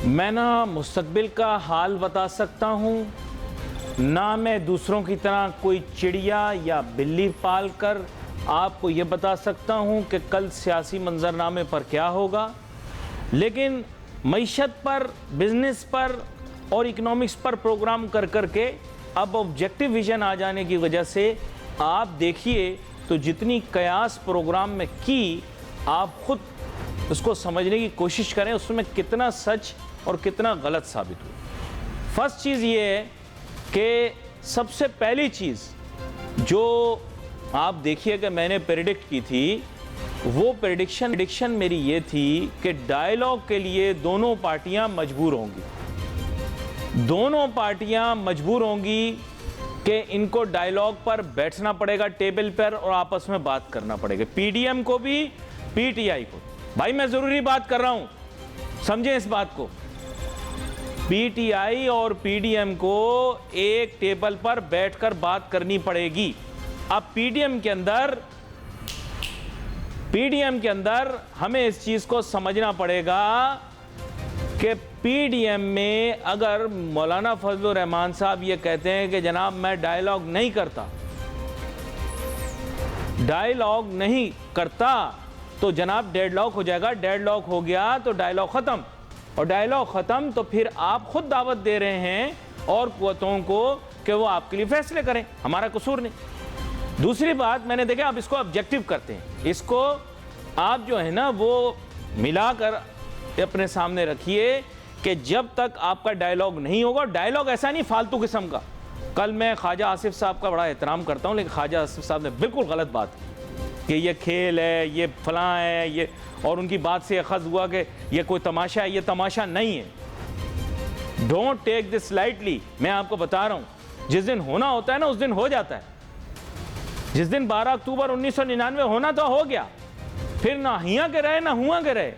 मैं ना मुस्तकबिल का हाल बता सकता हूँ, ना मैं दूसरों की तरह कोई चिड़िया या बिल्ली पाल कर आपको ये बता सकता हूँ कि कल सियासी मंजरनामे पर क्या होगा। लेकिन मईशत पर, बिजनेस पर और इकोनॉमिक्स पर प्रोग्राम कर कर के अब ऑब्जेक्टिव विजन आ जाने की वजह से आप देखिए तो जितनी कयास प्रोग्राम में की, आप खुद उसको समझने की कोशिश करें उसमें कितना सच और कितना गलत साबित हुआ। फर्स्ट चीज़ ये है कि सबसे पहली चीज़ जो आप देखिए कि मैंने प्रेडिक्ट की थी, वो प्रेडिक्शन मेरी ये थी कि डायलॉग के लिए दोनों पार्टियां मजबूर होंगी। दोनों पार्टियां मजबूर होंगी कि इनको डायलॉग पर बैठना पड़ेगा टेबल पर और आपस में बात करना पड़ेगा, पीडीएम को भी पीटीआई को। भाई मैं ज़रूरी बात कर रहा हूं, समझें इस बात को। पीटीआई और पीडीएम को एक टेबल पर बैठकर बात करनी पड़ेगी। अब पीडीएम के अंदर हमें इस चीज़ को समझना पड़ेगा कि पीडीएम में अगर मौलाना फजलुर रहमान साहब ये कहते हैं कि जनाब मैं डायलॉग नहीं करता तो जनाब डेडलॉक हो जाएगा। डेडलॉक हो गया तो डायलॉग ख़त्म, और डायलॉग ख़त्म तो फिर आप खुद दावत दे रहे हैं और कुव्वतों को कि वो आपके लिए फैसले करें, हमारा कसूर नहीं। दूसरी बात मैंने देखा, आप इसको ऑब्जेक्टिव करते हैं, इसको आप जो है ना वो मिलाकर अपने सामने रखिए कि जब तक आपका डायलॉग नहीं होगा, डायलॉग ऐसा नहीं फालतू किस्म का। कल मैं ख्वाजा आसिफ साहब का बड़ा एहतराम करता हूँ, लेकिन ख्वाजा आसिफ साहब ने बिल्कुल गलत बात की कि ये खेल है, ये फलां है, ये, और उनकी बात से अखज़ हुआ कि ये कोई तमाशा है। ये तमाशा नहीं है। Don't take this lightly. मैं आपको बता रहा हूँ, जिस दिन होना होता है ना उस दिन हो जाता है। जिस दिन 12 अक्टूबर 1999 होना तो हो गया, फिर ना हिया के रहे ना हुआ के रहे।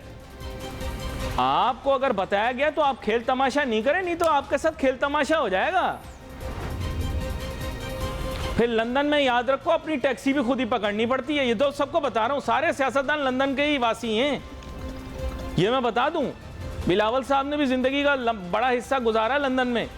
आपको अगर बताया गया तो आप खेल तमाशा नहीं करें, नहीं तो आपके साथ खेल तमाशा हो जाएगा। फिर लंदन में याद रखो अपनी टैक्सी भी खुद ही पकड़नी पड़ती है। ये तो सबको बता रहा हूँ, सारे सियासतदान लंदन के ही वासी हैं, ये मैं बता दूं। बिलावल साहब ने भी जिंदगी का बड़ा हिस्सा गुजारा लंदन में,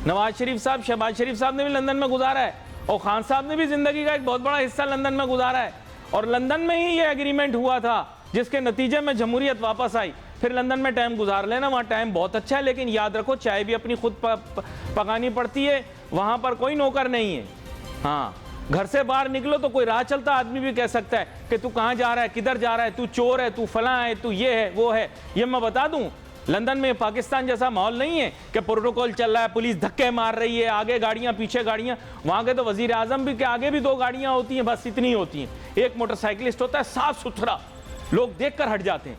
नवाज शरीफ साहब, शहबाज शरीफ साहब ने भी लंदन में गुजारा है, और खान साहब ने भी जिंदगी का एक बहुत बड़ा हिस्सा लंदन में गुजारा है। और लंदन में ही ये एग्रीमेंट हुआ था जिसके नतीजे में जमहूरियत वापस आई। फिर लंदन में टाइम गुजार लेना, वहाँ टाइम बहुत अच्छा है, लेकिन याद रखो चाय भी अपनी खुद पकानी पड़ती है, वहाँ पर कोई नौकर नहीं है। हाँ, घर से बाहर निकलो तो कोई राह चलता आदमी भी कह सकता है कि तू कहाँ जा रहा है, किधर जा रहा है, तू चोर है, तू फलां है, तू ये है वो है। ये मैं बता दूं, लंदन में पाकिस्तान जैसा माहौल नहीं है कि प्रोटोकॉल चल रहा है, पुलिस धक्के मार रही है, आगे गाड़ियां पीछे गाड़ियां। वहां के तो वजीर आजम भी के आगे भी 2 गाड़ियां होती हैं, बस इतनी होती हैं। एक मोटरसाइकिलिस्ट होता है, साफ सुथरा, लोग देख कर हट जाते हैं,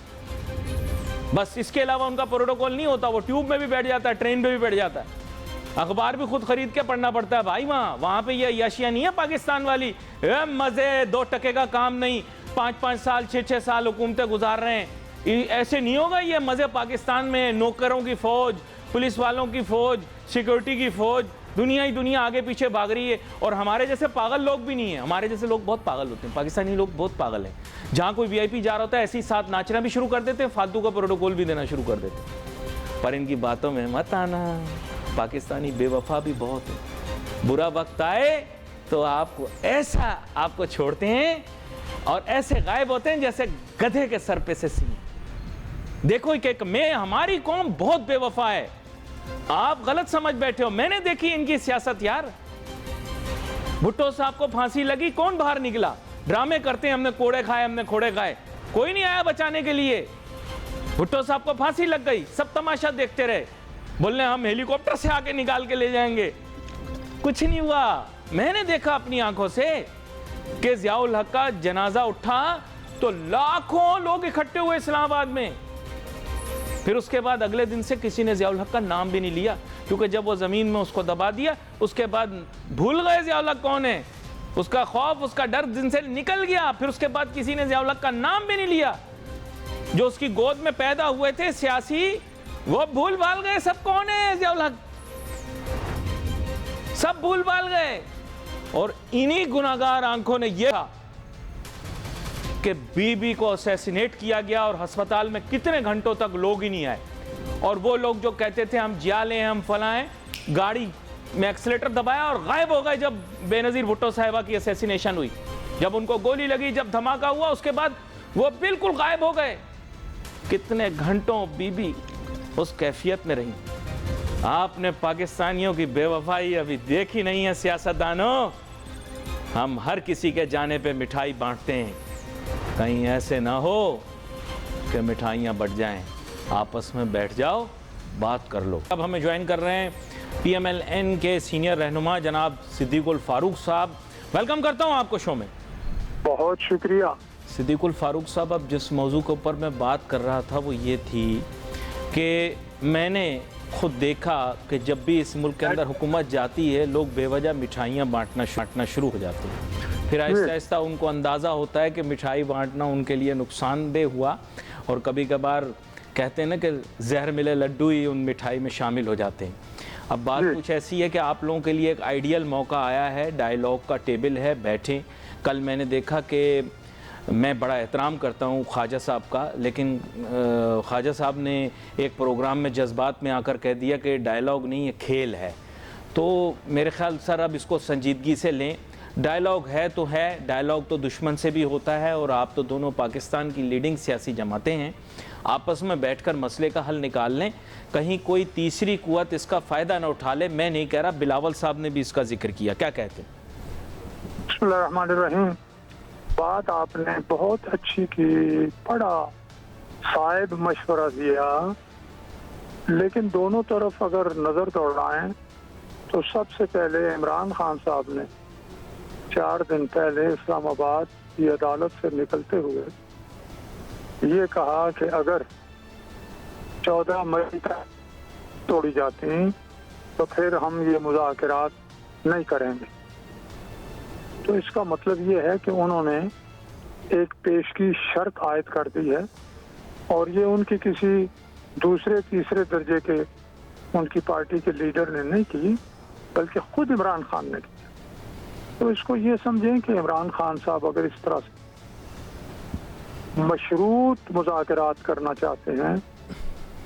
बस इसके अलावा उनका प्रोटोकॉल नहीं होता। वो ट्यूब में भी बैठ जाता है, ट्रेन में भी बैठ जाता है, अखबार भी खुद खरीद के पढ़ना पड़ता है। भाई वहाँ पे ये अय्याशियाँ नहीं है पाकिस्तान वाली, मज़े 2 टके का काम नहीं, 5-5 साल 6-6 साल हुकूमतें गुजार रहे हैं, ऐसे नहीं होगा ये मज़े पाकिस्तान में। नौकरों की फ़ौज, पुलिस वालों की फ़ौज, सिक्योरिटी की फ़ौज, दुनिया ही दुनिया आगे पीछे भाग रही है। और हमारे जैसे पागल लोग भी नहीं हैं, हमारे जैसे लोग बहुत पागल होते हैं, पाकिस्तानी लोग बहुत पागल हैं। जहाँ कोई वीआईपी जा रहा होता है ऐसे ही साथ नाचना भी शुरू कर देते हैं, फालतू का प्रोटोकॉल भी देना शुरू कर देते हैं। पर इनकी बातों में मत आना, पाकिस्तानी बेवफा भी बहुत है। बुरा वक्त आए तो आपको छोड़ते हैं और ऐसे गायब होते हैं जैसे गधे के सर पे से सींग। देखो हमारी कौम बहुत बेवफा है, आप गलत समझ बैठे हो। मैंने देखी इनकी सियासत यार। भुट्टो साहब को फांसी लगी, कौन बाहर निकला? ड्रामे करते हैं, हमने कोड़े खाए, हमने खोड़े खाए, कोई नहीं आया बचाने के लिए। भुट्टो साहब को फांसी लग गई, सब तमाशा देखते रहे, बोलने हम हेलीकॉप्टर से आके निकाल के ले जाएंगे। कुछ नहीं हुआ। मैंने देखा अपनी आंखों से कि ज़ियाउल हक का जनाजा उठा तो लाखों लोग इकट्ठे हुए इस्लामाबाद में। फिर उसके बाद अगले दिन से किसी ने ज़ियाउल हक का नाम भी नहीं लिया, क्योंकि जब वो ज़मीन में उसको दबा दिया उसके बाद भूल गए ज़ियाउल हक कौन है। उसका खौफ, उसका डर दिन से निकल गया। फिर उसके बाद किसी ने ज़ियाउल हक का नाम भी नहीं लिया। जो उसकी गोद में पैदा हुए थे सियासी, वो भूल भाल गए सब कौन है ज़ियाउल हक, सब भूल भाल गए। और इन्हीं गुनाहगार आंखों ने यह कहा कि बीबी को असैसिनेट किया गया और अस्पताल में कितने घंटों तक लोग ही नहीं आए। और वो लोग जो कहते थे हम जियाले हैं, हम फलाएं, गाड़ी में एक्सीलेटर दबाया और गायब हो गए जब बेनजीर भुट्टो साहिबा की असैसिनेशन हुई, जब उनको गोली लगी, जब धमाका हुआ, उसके बाद वो बिल्कुल गायब हो गए। कितने घंटों बीबी उस कैफियत में रही। आपने पाकिस्तानियों की बेवफाई अभी देखी नहीं है सियासतदानों। हम हर किसी के जाने पे मिठाई बांटते हैं, कहीं ऐसे ना हो कि मिठाइयाँ बट जाएं। आपस में बैठ जाओ, बात कर लो। अब हमें ज्वाइन कर रहे हैं PMLN के सीनियर रहनुमा जनाब सिद्दीकुल फारूक साहब। वेलकम करता हूं आपको शो में। बहुत शुक्रिया। सिद्दीकुल फारूक साहब, अब जिस मौजू के ऊपर मैं बात कर रहा था वो ये थी कि मैंने खुद देखा कि जब भी इस मुल्क के अंदर हुकूमत जाती है, लोग बेवजह मिठाइयाँ बांटना शुरू हो जाते हैं। फिर आहिस्ता आहिस्ता उनको अंदाज़ा होता है कि मिठाई बांटना उनके लिए नुकसानदेह हुआ, और कभी कभार कहते हैं ना कि जहर मिले लड्डू ही उन मिठाई में शामिल हो जाते हैं। अब बात कुछ ऐसी है कि आप लोगों के लिए एक आइडियल मौका आया है, डायलॉग का टेबल है, बैठें। कल मैंने देखा कि मैं बड़ा एहतराम करता हूँ ख्वाजा साहब का, लेकिन ख्वाजा साहब ने एक प्रोग्राम में जज्बात में आकर कह दिया कि डायलॉग नहीं, ये खेल है। तो मेरे ख्याल सर अब इसको संजीदगी से लें। डायलॉग है तो है, डायलॉग तो दुश्मन से भी होता है, और आप तो दोनों पाकिस्तान की लीडिंग सियासी जमातें हैं, आपस में बैठकर मसले का हल निकाल लें। कहीं कोई तीसरी कुव्वत इसका फ़ायदा न उठा ले। मैं नहीं कह रहा, बिलावल साहब ने भी इसका जिक्र किया, क्या कहते हैं? बिस्मिल्लाहिर्रहमानिर्रहीम। बात आपने बहुत अच्छी की, बड़ा साहिब मशवरा दिया, लेकिन दोनों तरफ अगर नज़र दौड़ाएं तो सबसे पहले इमरान खान साहब ने 4 दिन पहले इस्लामाबाद की अदालत से निकलते हुए ये कहा कि अगर 14 मई तक तोड़ी जाती तो फिर हम ये मुज़ाकरात नहीं करेंगे। तो इसका मतलब ये है कि उन्होंने एक पेशगी शर्त आयद कर दी है, और ये उनकी किसी दूसरे तीसरे दर्जे के उनकी पार्टी के लीडर ने नहीं की, बल्कि खुद इमरान खान ने की। तो इसको ये समझें कि इमरान खान साहब अगर इस तरह से मशरूत मुज़ाकरात करना चाहते हैं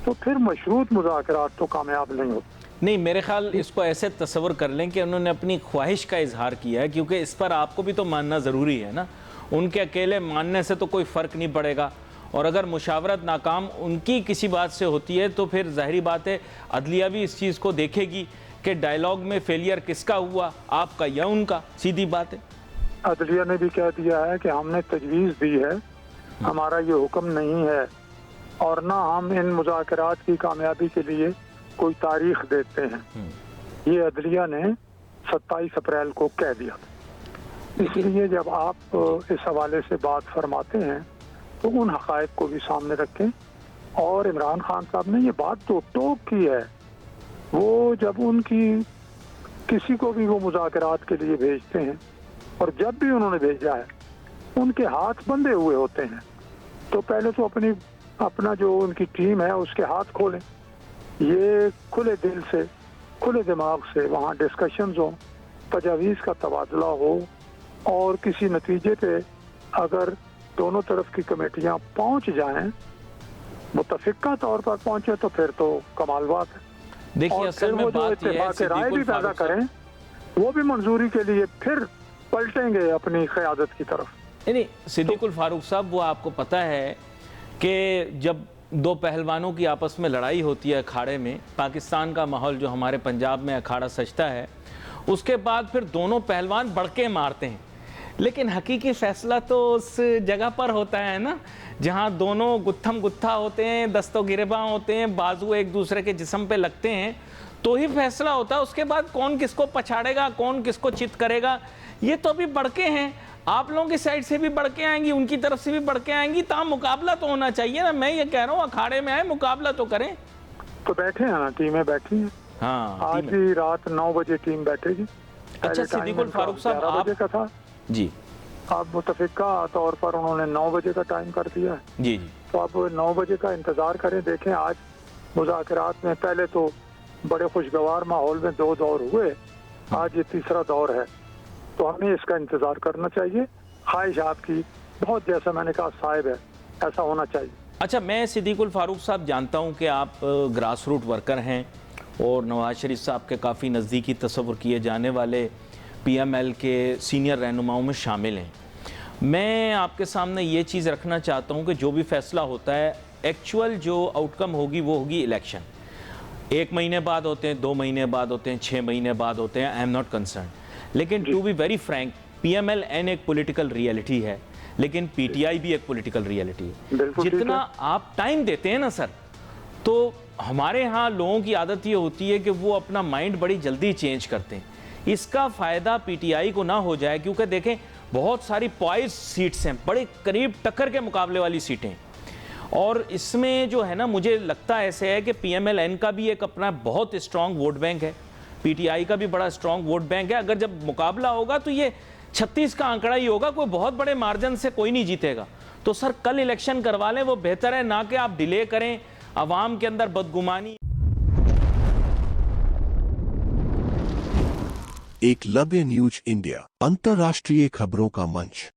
तो फिर मशरूत मुज़ाकरात तो कामयाब नहीं होते। नहीं, मेरे ख्याल इसको ऐसे तस्वर कर लें कि उन्होंने अपनी ख्वाहिश का इजहार किया है, क्योंकि इस पर आपको भी तो मानना ज़रूरी है ना। उनके अकेले मानने से तो कोई फ़र्क नहीं पड़ेगा, और अगर मुशावरत नाकाम उनकी किसी बात से होती है तो फिर ज़ाहिरी बात है अदलिया भी इस चीज़ को देखेगी कि डायलॉग में फेलियर किसका हुआ, आपका या उनका। सीधी बात है। अदलिया ने भी कह दिया है कि हमने तजवीज़ दी है, हमारा ये हुक्म नहीं है, और ना हम इन मुज़ाकरात की कामयाबी के लिए कोई तारीख देते हैं। ये अदलिया ने 27 अप्रैल को कह दिया था। इसलिए जब आप इस हवाले से बात फरमाते हैं तो उन हक़ाइक़ को भी सामने रखें। और इमरान खान साहब ने ये बात तो टोक की है, वो जब उनकी किसी को भी वो मुज़ाकरात के लिए भेजते हैं, और जब भी उन्होंने भेजा है उनके हाथ बंधे हुए होते हैं, तो पहले तो अपना जो उनकी टीम है उसके हाथ खोलें, ये खुले दिल से, खुले दिमाग से वहाँ डिस्कशंस हो, तजावीज़ का तबादला हो, और किसी नतीजे पे अगर दोनों तरफ की कमेटियाँ पहुँच जाएं, मुतफ़िक़ा तौर पर पहुँचे, तो फिर तो कमाल बात है। देखिए, असल में बात ये है, राय भी पैदा करें, वो भी मंजूरी के लिए फिर पलटेंगे अपनी क़यादत की तरफ। नहीं, सिद्दीकुल फारूक साहब, वो आपको पता है कि जब दो पहलवानों की आपस में लड़ाई होती है अखाड़े में, पाकिस्तान का माहौल जो हमारे पंजाब में अखाड़ा सजता है, उसके बाद फिर दोनों पहलवान बड़के मारते हैं, लेकिन हकीकी फैसला तो उस जगह पर होता है ना जहां दोनों गुत्थम गुत्था होते हैं, दस्तों गिरबा होते हैं, बाजू एक दूसरे के जिस्म पे लगते हैं, तो ही फैसला होता है। उसके बाद कौन किसको पछाड़ेगा, कौन किसको चित करेगा, ये तो अभी बड़के हैं। आप लोगों की साइड से भी बढ़के आएंगी, उनकी तरफ से भी बढ़के आएंगी, तो मुकाबला तो होना चाहिए ना। मैं ये कह रहा हूँ, अखाड़े में आए, मुकाबला तो करें। तो बैठे हैं ना, टीमें बैठी हैं। हाँ, आज ही रात 9 बजे टीम बैठेगी। अच्छा सिद्दीकुल फारूक साहब, 11 बजे का था जी, अब मुतफ़िक़ा तौर पर उन्होंने 9 बजे का टाइम कर दिया है। जी जी, तो अब 9 बजे का इंतज़ार करें। देखें, आज मुज़ाकरात में पहले तो बड़े खुशगवार माहौल में 2 दौर हुए, आज ये तीसरा दौर है, तो हमें इसका इंतज़ार करना चाहिए। ख्वाहिश आपकी बहुत, जैसा मैंने कहा, साहिब है, ऐसा होना चाहिए। अच्छा, मैं सिद्दीकुल फारूक साहब जानता हूं कि आप ग्रास रूट वर्कर हैं और नवाज शरीफ साहब के काफ़ी नज़दीकी तस्वुर किए जाने वाले पीएमएल के सीनियर रहनुमाओं में शामिल हैं। मैं आपके सामने ये चीज़ रखना चाहता हूं कि जो भी फैसला होता है, एक्चुअल जो आउटकम होगी वो होगी इलेक्शन। 1 महीने बाद होते हैं, 2 महीने बाद होते हैं, 6 महीने बाद होते हैं, आई एम नॉट कंसर्न। लेकिन to be very frank, PMLN एक पॉलिटिकल रियलिटी है, लेकिन PTI भी एक पॉलिटिकल रियलिटी है। जितना आप टाइम देते हैं ना सर, तो हमारे यहाँ लोगों की आदत ये होती है कि वो अपना माइंड बड़ी जल्दी चेंज करते हैं। इसका फ़ायदा PTI को ना हो जाए, क्योंकि देखें बहुत सारी पॉइज सीट्स हैं, बड़े करीब टक्कर के मुकाबले वाली सीटें, और इसमें जो है ना, मुझे लगता ऐसे है कि PMLN का भी एक अपना बहुत स्ट्रॉन्ग वोट बैंक है, PTI का भी बड़ा स्ट्रॉन्ग वोट बैंक है। अगर जब मुकाबला होगा तो ये 36 का आंकड़ा ही होगा, कोई बहुत बड़े मार्जिन से कोई नहीं जीतेगा। तो सर कल इलेक्शन करवा लें, वो बेहतर है, ना कि आप डिले करें, आवाम के अंदर बदगुमानी। एकलव्य न्यूज इंडिया, अंतर्राष्ट्रीय खबरों का मंच।